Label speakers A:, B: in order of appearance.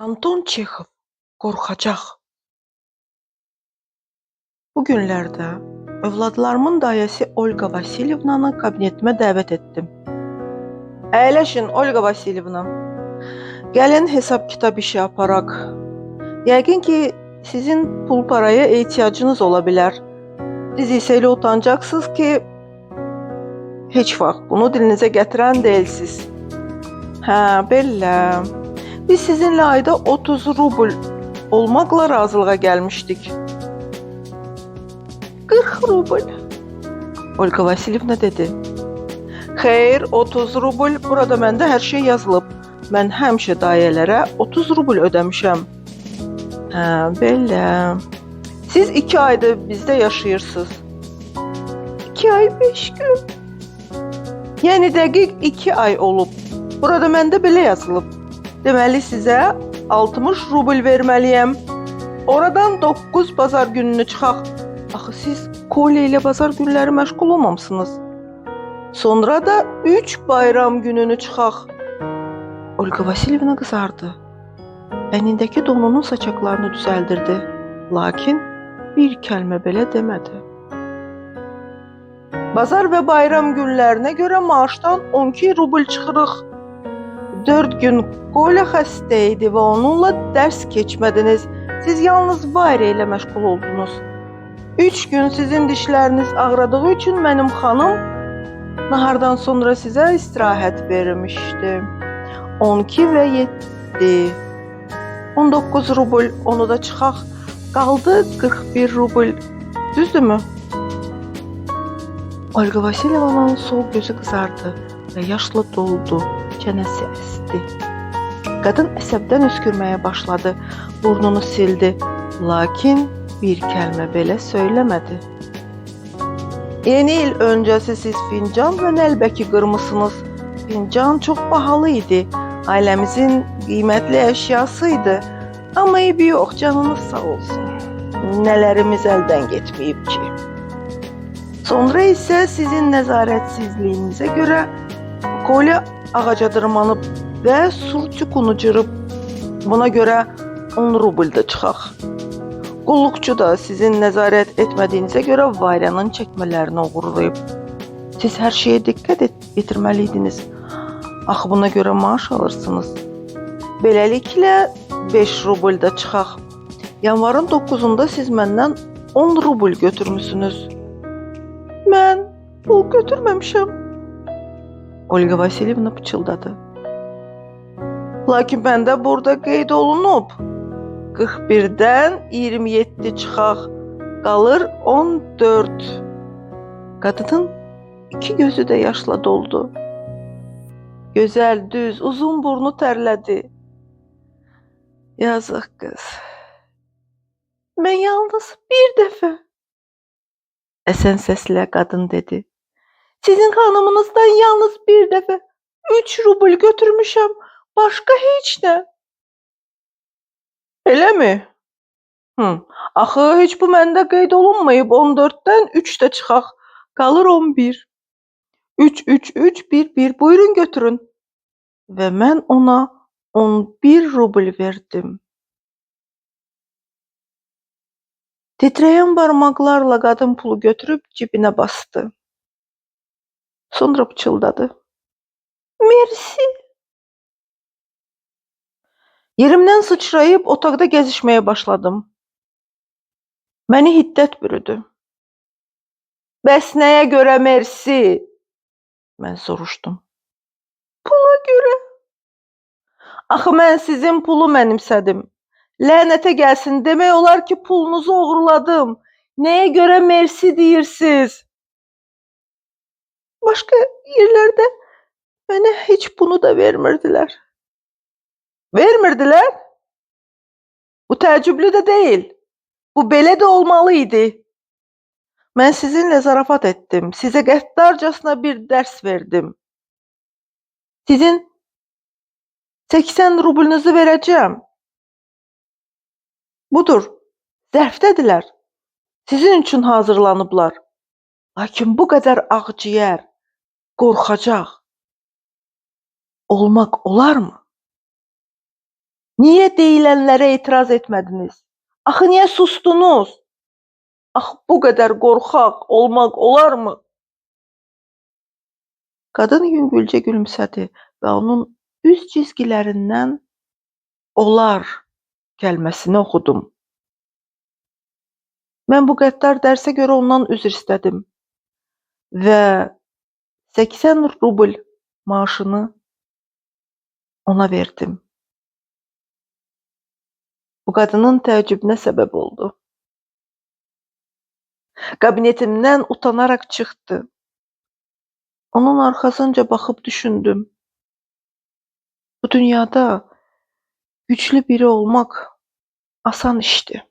A: Anton Çexov qorxacaq. Bu günlərdə övladlarımın dayəsi Olga Vasilyevnanı kabinetimə dəvət etdim. Əyləşin, Olga Vasilyevna. Gəlin hesab kitab işi aparaq. Yəqin ki, sizin pul paraya ehtiyacınız ola bilər. Siz isə elə utancaqsınız ki, heç vaxt bunu dilinizə gətirən deyilsiniz. Hə, belə. Biz sizinlə ayda 30 rubl olmaqla razılığa gəlmişdik. 40 rubl. Olga Vasilyevna dedi. Xeyr, 30 rubl. Burada məndə hər şey yazılıb. Mən həmişə dayələrə 30 rubl ödəmişəm. Hə, belə. Siz 2 aydır bizdə yaşayırsınız. 2 ay 5 gün. Yəni dəqiq 2 ay olub. Burada məndə belə yazılıb. Deməli sizə 60 rubl verməliyəm. Oradan 9 bazar gününü çıxaq. Axı siz Kolya ilə bazar günləri məşğul olmamısınız. Sonra da 3 bayram gününü çıxaq. Olga Vasilyevna qızardı. Əynindəki donunun saçaqlarını düzəldirdi. Lakin bir kəlmə belə demədi. Bazar və bayram günlərinə görə maaşdan 12 rubl çıxırıq. 4 gün Kolya xəstə idi və onunla dərs keçmədiniz. Siz yalnız Varya ilə məşğul oldunuz. 3 gün sizin dişləriniz ağrıdığı üçün mənim xanım nahardan sonra sizə istirahət vermişdi. 12 və 7. 19 rubl, onu da çıxaq. Qaldı 41 rubl. Düzdürmü? Olga Vasilyevnanın sol gözü qızardı və yaşla doldu. Çənəsi əsdi. Qadın əsəbdən öskürməyə başladı. Burnunu sildi. Lakin bir kəlmə belə söyləmədi. Yeni il öncəsi siz fincan və nəlbəki qırmısınız. Fincan çox bahalı idi. Ailəmizin qiymətli əşyası idi. Amma eybi yox, canınız sağ olsun. Nələrimiz əldən getməyib ki. Sonra isə sizin nəzarətsizliyinizə görə Kolya ağaca dırmanıb və sur çukunu cırıb. Buna görə 10 rubl da çıxaq. Qulluqçu da sizin nəzarət etmədiyinizə görə Varyanın çəkmələrini oğurlayıb. Siz hər şeyə diqqət yetirməliydiniz. Axı buna görə maaş alırsınız. Beləliklə 5 rubl da çıxaq. Yanvarın 9-unda siz məndən 10 rubl götürmüsünüz. Mən pul götürməmişəm. Olga Vasilyevna pıçıldadı. Lakin məndə burada qeyd olunub. 41-dən 27 çıxaq. Qalır 14. Qadının iki gözü də yaşla doldu. Gözəl, düz, uzun burnu tərlədi. Yazıq qız. Mən yalnız bir dəfə. Əsən səslə qadın dedi. Sizin xanımınızdan yalnız bir dəfə 3 rubl götürmüşəm. Başqa heç nə. Eləmi? Axı heç bu məndə qeyd olunmayıb. 14-dən 3 də çıxaq. Qalır 11. 3, 3, 3, 1, 1. Buyurun götürün. Və mən ona 11 rubl verdim. Titrəyən barmaqlarla qadın pulu götürüb cibinə bastı. Sonra pıçıldadı. Mersi. Yerimdən sıçrayıb otaqda gəzişməyə başladım. Məni hiddət bürüdü. Bəs nəyə görə mersi? Mən soruşdum. Pula görə. Axı mən sizin pulu mənimsədim. Lənətə gəlsin, demək olar ki, pulunuzu oğurladım. Nəyə görə mersi deyirsiniz? Başqa yerlərdə mənə heç bunu da vermirdilər. Vermirdilər? Bu təəccüblü də deyil. Bu belə də olmalı idi. Mən sizinlə zarafat etdim. Sizə qəddarcasına bir dərs verdim. Sizin 80 rublünüzü verəcəm. Budur, zərfdədirlər. Sizin üçün hazırlanıblar. Lakin bu qədər ağciyər, qorxacaq olmaq olarmı? Niye deyilənlərə etiraz etmədiniz? Axı niyə sustunuz? Axı bu qədər qorxaq olmaq olarmı? Qadın yüngülcə gülümsədi və onun üz cizgilərindən olar kəlməsini oxudum. Mən bu qəddar dərsə görə ondan üzr istədim və 80 rubl maaşını ona verdim. Bu qadının təəccübünə səbəb oldu. Kabinetimdən utanaraq çıxdı. Onun arxasınca baxıb düşündüm. Bu dünyada güclü biri olmaq asan işdir.